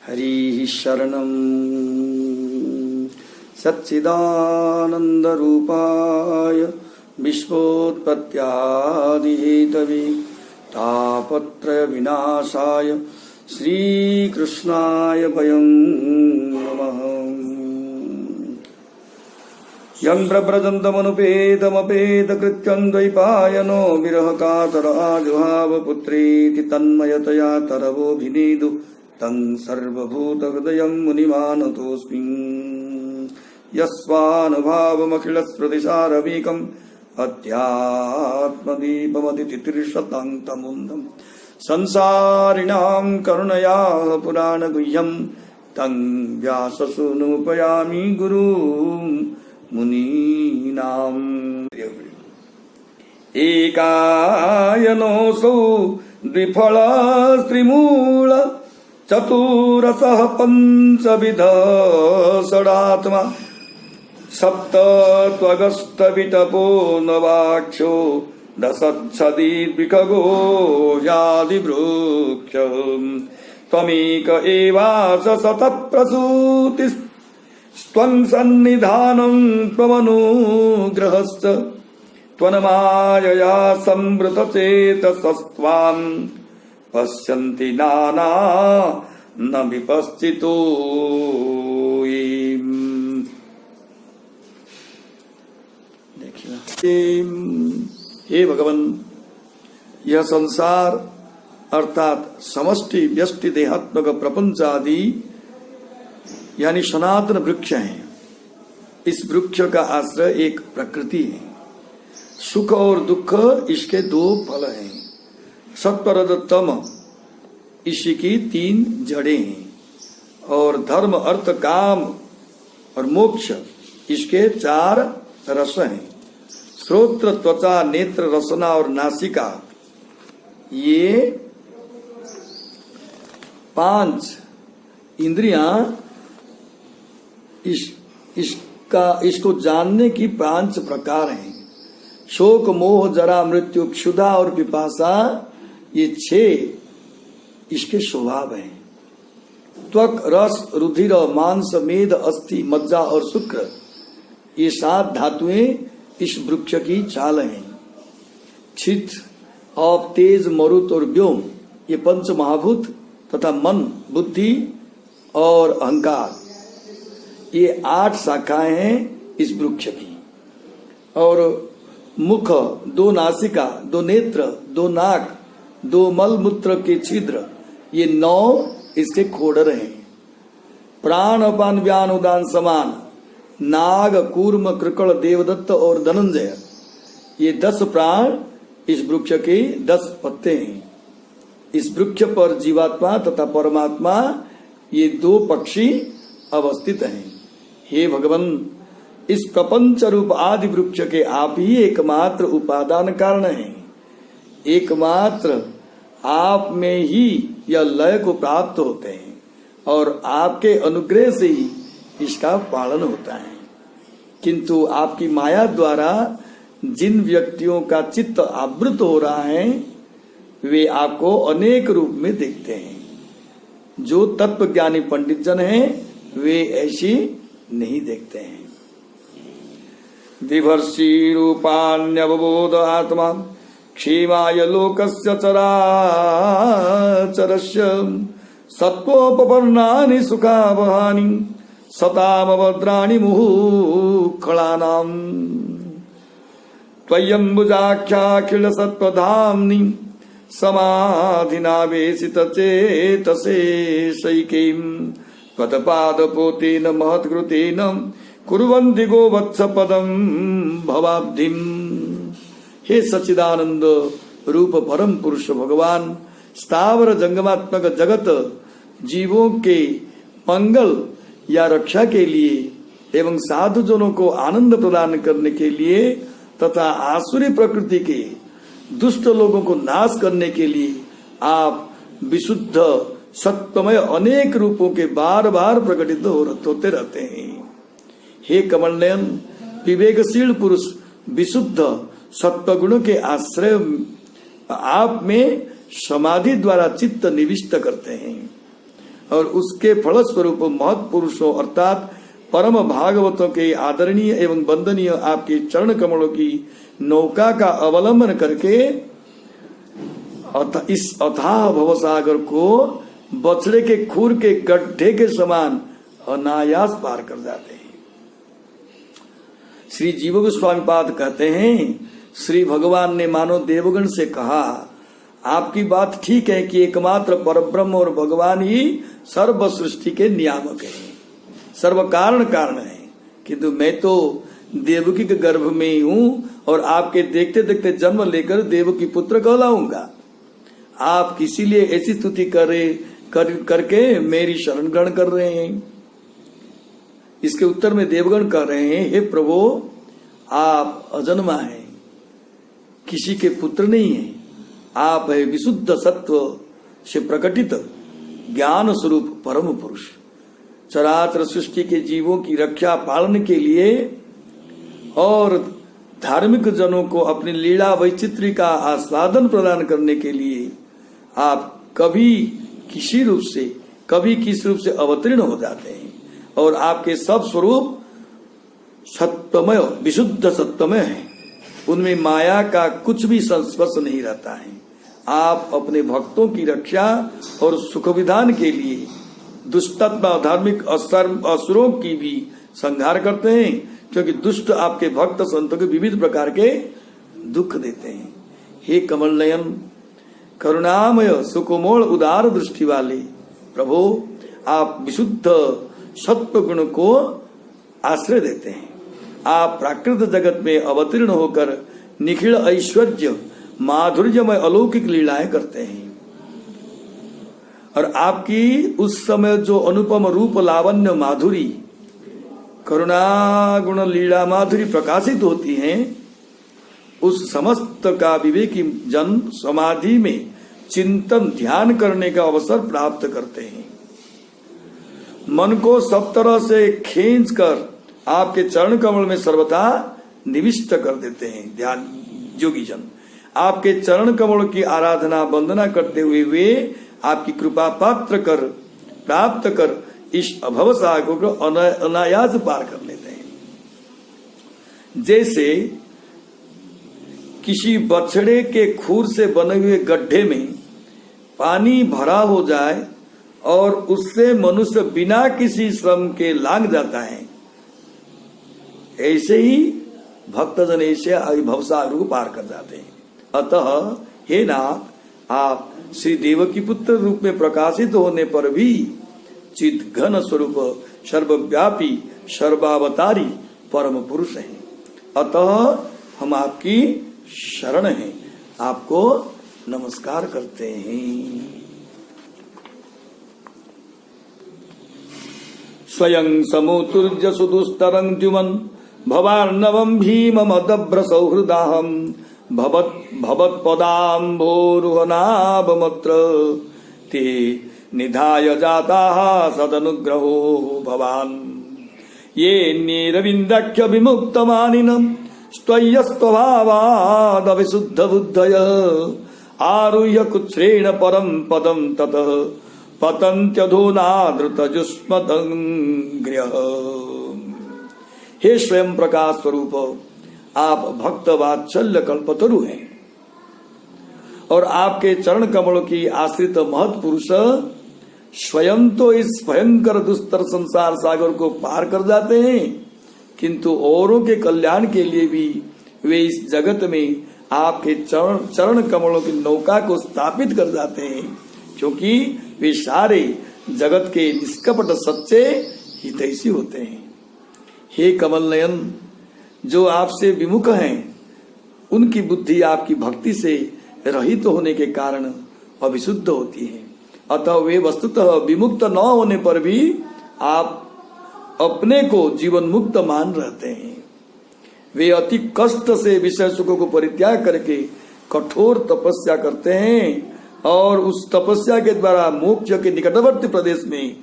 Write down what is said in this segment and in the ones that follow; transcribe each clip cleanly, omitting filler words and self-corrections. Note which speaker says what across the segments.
Speaker 1: हरि शरणं सच्चिदानन्दरूपाय विश्वोत्पत्त्यादिहेतवे तापत्रयविनाशाय श्रीकृष्णाय वयं नमः। यं प्रव्रजन्तमनुपेतमपेतकृत्यं द्वैपायनो विरहकातर आजुहाव पुत्रेति तन्मयतया तरवोऽभिनेदु तं सर्वभूतहृदयं मुनिमानतोऽस्मि। यस्वानुभावमखिलस्मृतिसारमेकम् अध्यात्मदीपमतितितिर्षतां तमुन्दं संसारिणां करुणयाः पुराणगुह्यं तं व्याससूनुपयामि गुरुं मुनीनाम्। एकायनोऽसौ द्विफलस्त्रिमूल चतुरसः पञ्चविध षडात्मा सप्तत्वगस्तवितपो नवाक्षो दशच्छदीर्भिखगो यादिवृक्ष त्वमेक एवास शतप्रसूतिस्त्वं सन्निधानं त्वमनुग्रहश्च त्वन्मायया संवृतचेतसस्त्वां पश्यन्ति नाना न विपश्चितो। हे भगवान, यह संसार अर्थात समष्टि व्यष्टि देहात्मक प्रपंच आदि यानी सनातन वृक्ष है। इस वृक्ष का आश्रय एक प्रकृति है। सुख और दुख इसके दो फल हैं। सत्व रज तम इसी की तीन जड़ें हैं और धर्म अर्थ काम और मोक्ष इसके चार रस हैं। श्रोत्र त्वचा नेत्र रसना और नासिका ये पांच इंद्रियां इसको जानने की पांच प्रकार हैं। शोक मोह जरा मृत्यु क्षुधा और पिपासा ये 6 इसके स्वभाव हैं। त्वक रस रुधिर मांस मेद अस्थि मज्जा और शुक्र ये 7 धातुएं इस वृक्ष की छाल हैं। छित और तेज मरुत और व्योम ये पंच महाभूत तथा मन बुद्धि और अहंकार ये 8 शाखाएं हैं इस वृक्ष की। और मुख 2 नासिका 2 नेत्र 2 नाक 2 मल मूत्र के छिद्र ये 9 इसके खोडर हैं। प्राण अपान व्यान उदान समान नाग कूर्म कृकड़ देवदत्त और धनंजय ये 10 प्राण इस वृक्ष के 10 पत्ते हैं। इस वृक्ष पर जीवात्मा तथा परमात्मा ये 2 पक्षी अवस्थित हैं। हे भगवान, इस प्रपंच रूप आदि वृक्ष के आप ही एकमात्र उपादान कारण हैं। एकमात्र आप में ही यह लय को प्राप्त होते हैं और आपके अनुग्रह से ही इसका पालन होता है। किंतु आपकी माया द्वारा जिन व्यक्तियों का चित्त आवृत हो रहा है वे आपको अनेक रूप में देखते हैं। जो तत्वज्ञानी पंडित जन हैं वे ऐसी नहीं देखते हैं। विभर्षि रूपाण्यवबोध आत्मा क्षेमाय लोकस्य चराचरस्य सत्वोपपन्नानि सुखावहानि सतामभद्राणि मुहुखलानां त्वय्यम्बुजाख्याखिल सत्वधाम्नि समाधिनावेशित चेतसे शैकीं त्वत्पादपोतेन महत्कृतेन कुर्वन्ति गोवत्स पदं भवाब्धिम्। हे सच्चिदानंद रूप परम पुरुष भगवान, स्थावर जंगमात्मक जगत जीवों के मंगल या रक्षा के लिए एवं साधुजनों को आनंद प्रदान करने के लिए तथा आसुरी प्रकृति के दुष्ट लोगों को नाश करने के लिए आप विशुद्ध सत्वमय अनेक रूपों के बार बार प्रकटित होते रहते हैं। हे कमल नयन, विवेकशील पुरुष विशुद्ध सत्वगुण के आश्रय आप में समाधि द्वारा चित्त निविष्ट करते हैं। और उसके फलस्वरूप महत् पुरुषों अर्थात परम भागवतों के आदरणीय एवं वंदनीय आपके चरण कमलों की नौका का अवलंबन करके इस अथाह भवसागर को बछड़े के खूर के गड्ढे के समान अनायास पार कर जाते हैं। श्री जीव गोस्वामी पाद कहते हैं, श्री भगवान ने मानो देवगण से कहा, आपकी बात ठीक है कि एकमात्र परब्रह्म और भगवान ही सर्व सृष्टि के नियामक हैं, सर्व कारण कारण है, किंतु मैं तो देवकी के गर्भ में ही हूँ और आपके देखते देखते जन्म लेकर देवकी पुत्र कहलाऊंगा। आप किसी लिए ऐसी स्तुति करके मेरी शरण ग्रहण कर रहे हैं। इसके उत्तर में देवगण कह रहे हैं, हे प्रभु आप अजन्मा हैं, किसी के पुत्र नहीं हैं, आप है विशुद्ध सत्व से प्रकटित ज्ञान स्वरूप परम पुरुष। चराचर सृष्टि के जीवों की रक्षा पालन के लिए और धार्मिक जनों को अपनी लीला वैचित्री का आस्वादन प्रदान करने के लिए आप कभी किसी रूप से कभी किस रूप से अवतीर्ण हो जाते हैं और आपके सब स्वरूप सत्यमय विशुद्ध सत्यमय है, उनमें माया का कुछ भी संस्पर्श नहीं रहता है। आप अपने भक्तों की रक्षा और सुख विधान के लिए दुष्टात्मा धार्मिक असुरों की भी संहार करते हैं, क्योंकि दुष्ट आपके भक्त संतों के विविध प्रकार के दुख देते हैं। हे कमल नयन करुणामय सुकोमल उदार दृष्टि वाले प्रभु, आप विशुद्ध सत्व गुण को आश्रय देते हैं। आप प्राकृत जगत में अवतीर्ण होकर निखिल ऐश्वर्य माधुर्यमय अलौकिक लीलाएं करते हैं और आपकी उस समय जो अनुपम रूप लावण्य माधुरी करुणा गुण लीला माधुरी प्रकाशित होती हैं, उस समस्त का विवेकी जन समाधि में चिंतन ध्यान करने का अवसर प्राप्त करते हैं। मन को सब तरह से खींचकर आपके चरण कमल में सर्वथा निविष्ट कर देते हैं। ध्यान योगी जन आपके चरण कमल की आराधना वंदना करते हुए वे आपकी कृपा प्राप्त कर इस अभव सागर को अनायास पार कर लेते हैं। जैसे किसी बछड़े के खूर से बने हुए गड्ढे में पानी भरा हो जाए और उससे मनुष्य बिना किसी श्रम के लांग जाता है, ऐसे ही भक्तजन ऐसे भवसागर को पार कर जाते हैं। अतः हे नाथ, आप श्री देवकी पुत्र रूप में प्रकाशित होने पर भी चित घन स्वरूप सर्वव्यापी सर्वावतारी परम पुरुष हैं। अतः हम आपकी शरण हैं, आपको नमस्कार करते हैं। स्वयं समुतुर्य सुदुस्तरं द्युमन् भवार्णवं भीममदभ्र सौहृदाहं भवत्पदाम्भोरुहनाभमत्र ते निधाय जाताः सदनुग्रहो भवान् ये नीरविन्दाख्य विमुक्तमानिनं स्त्वय्यस्त्वभावादविशुद्ध बुद्धय आरुह्य कुच्छ्रेण परं पदं ततः पतन्त्यधोनादृतजुष्मदङ्घ्र्यः। हे स्वयं प्रकाश स्वरूप, आप भक्त वात्सल्य कल्पतरु हैं और आपके चरण कमलों की आश्रित महत् पुरुष स्वयं तो इस भयंकर दुस्तर संसार सागर को पार कर जाते हैं, किंतु औरों के कल्याण के लिए भी वे इस जगत में आपके चरण कमलों की नौका को स्थापित कर जाते हैं, क्योंकि वे सारे जगत के निष्कपट सच्चे हितैषी होते हैं। हे कमल नयन, जो आपसे विमुख हैं, उनकी बुद्धि आपकी भक्ति से रहित होने के कारण अविशुद्ध होती है। अतः वे वस्तुतः विमुक्त न होने पर भी आप अपने को जीवन मुक्त मान रहते हैं। वे अति कष्ट से विषय सुखों को परित्याग करके कठोर तपस्या करते हैं और उस तपस्या के द्वारा मोक्ष के निकटवर्ती प्रदेश में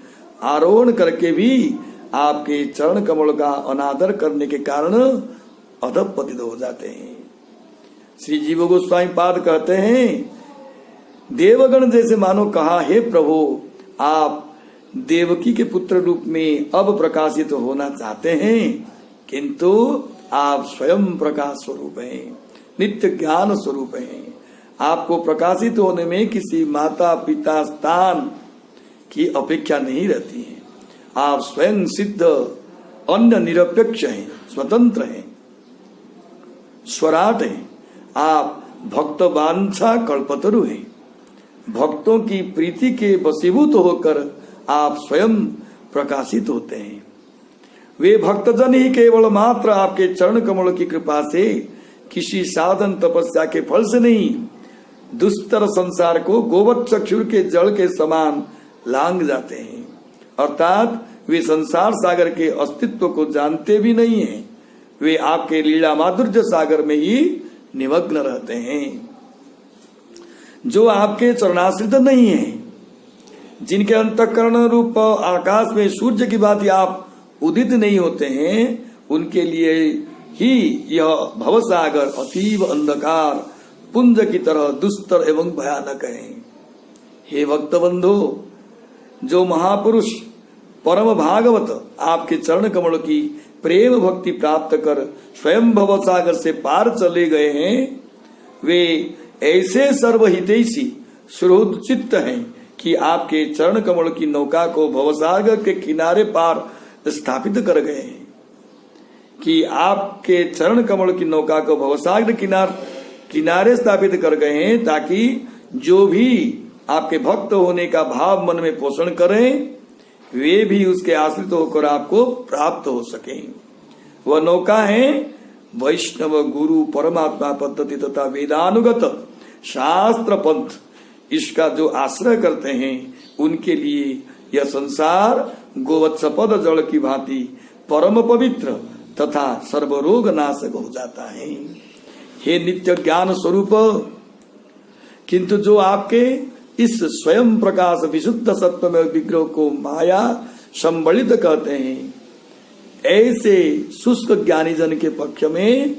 Speaker 1: आरोहण करके भी आपके चरण कमल का अनादर करने के कारण अधपतित हो जाते हैं। श्री जीव गोस्वामी पाद कहते हैं, देवगण जैसे मानो कहा, हे प्रभु, आप देवकी के पुत्र रूप में अब प्रकाशित होना चाहते हैं, किंतु आप स्वयं प्रकाश स्वरूप हैं, नित्य ज्ञान स्वरूप हैं। आपको प्रकाशित होने में किसी माता पिता स्थान की अपेक्षा नहीं रहती है। आप स्वयं सिद्ध, अन्य निरपेक्ष हैं, स्वतंत्र हैं, स्वराट हैं। आप भक्त वांछा कल्पतरु हैं। भक्तों की प्रीति के वशीभूत होकर आप स्वयं प्रकाशित होते हैं। वे भक्तजन ही केवल मात्र आपके चरण कमल की कृपा से, किसी साधन तपस्या के फल से नहीं, दुस्तर संसार को गोवत्स क्षुर के जल के समान लांग जाते हैं। अर्थात वे संसार सागर के अस्तित्व को जानते भी नहीं हैं। वे आपके लीला माधुर्य सागर में ही निमग्न रहते हैं। जो आपके चरणाश्रित नहीं है, जिनके अंतःकरण रूप आकाश में सूर्य की भांति आप उदित नहीं होते हैं, उनके लिए ही यह भवसागर अतीव अंधकार पुंज की तरह दुस्तर एवं भयानक है। हे भक्त बंधु, जो महापुरुष परम भागवत आपके चरण कमल की प्रेम भक्ति प्राप्त कर स्वयं भवसागर से पार चले गए हैं, वे ऐसे सर्वहितैषी सुहृदचित्त हैं कि आपके चरण कमल की नौका को भवसागर के किनारे पार स्थापित कर गए हैं। कि आपके चरण कमल की नौका को भवसागर किनारे स्थापित कर गए हैं, ताकि जो भी आपके भक्त होने का भाव मन में पोषण करें, वे भी उसके आश्रित होकर आपको प्राप्त हो सके। वह नौका है वैष्णव गुरु परमात्मा पद्धति तथा वेदानुगत शास्त्र पंथ। इसका जो आश्रय करते हैं, उनके लिए यह संसार गोवत्सपद जल की भांति परम पवित्र तथा सर्वरोग नाशक हो जाता है। हे नित्य ज्ञान स्वरूप, किंतु जो आपके इस स्वयं प्रकाश विशुद्ध सत्व में विग्रह को माया संबलित कहते हैं, ऐसे शुष्क ज्ञानी जन के पक्ष में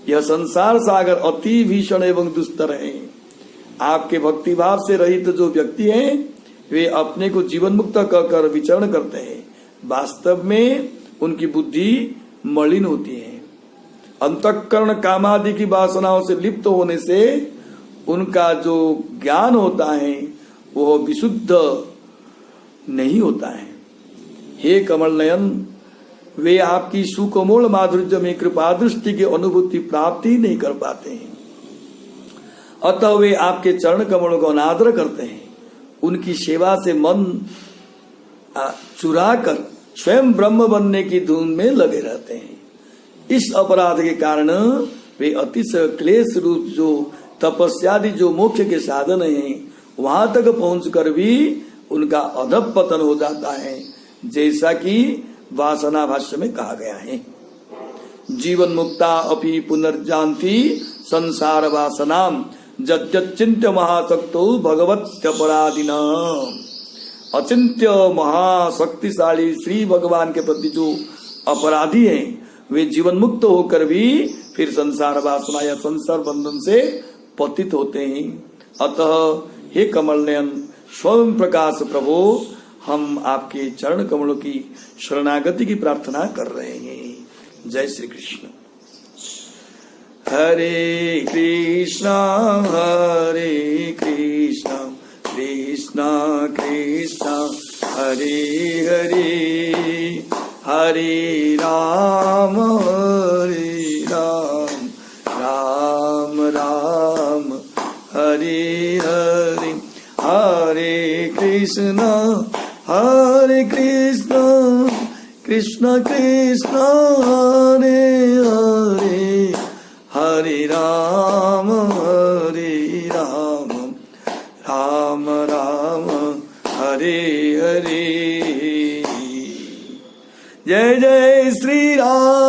Speaker 1: यह संसार सागर अति भीषण एवं दुस्तर है। आपके भक्ति भाव से रहित जो व्यक्ति हैं, वे अपने को जीवन मुक्त कहकर विचरण करते हैं। वास्तव में उनकी बुद्धि मलिन होती है। अंतःकरण कामादि की वासनाओं से लिप्त होने से उनका जो ज्ञान होता है वह विशुद्ध नहीं होता है। हे कमल नयन, वे आपकी सुकोमल माधुर्य में कृपा दृष्टि की अनुभूति प्राप्ति नहीं कर पाते हैं। अतः वे आपके चरण कमलों को अनादर करते हैं। उनकी सेवा से मन चुरा कर स्वयं ब्रह्म बनने की धुन में लगे रहते हैं। इस अपराध के कारण वे अतिशय क्लेश रूप जो तपस्यादि जो मोक्ष के साधन हैं, वहां तक पहुंचकर भी उनका अधःपतन हो जाता है, जैसा कि वासना भाष्य में कहा गया है। जीवन मुक्ता अपि पुनर्जान्ति संसार वासनाम यद्यचिन्त्य महाशक्तो भगवत्यपराधिन। अचिंत्य महाशक्तिशाली श्री भगवान के प्रति जो अपराधी हैं, वे जीवन मुक्त होकर भी फिर संसार वासना या संसार बंधन से पतित होते हैं। अतः हे कमल नयन स्वयं प्रकाश प्रभु, हम आपके चरण कमलों की शरणागति की प्रार्थना कर रहे हैं। जय श्री कृष्ण। हरे कृष्णा कृष्णा कृष्णा हरे हरे, हरे राम राम राम हरे हरे, हरे कृष्णा कृष्ण कृष्ण हरे हरे, हरे राम राम राम हरे हरे। जय जय श्री राम।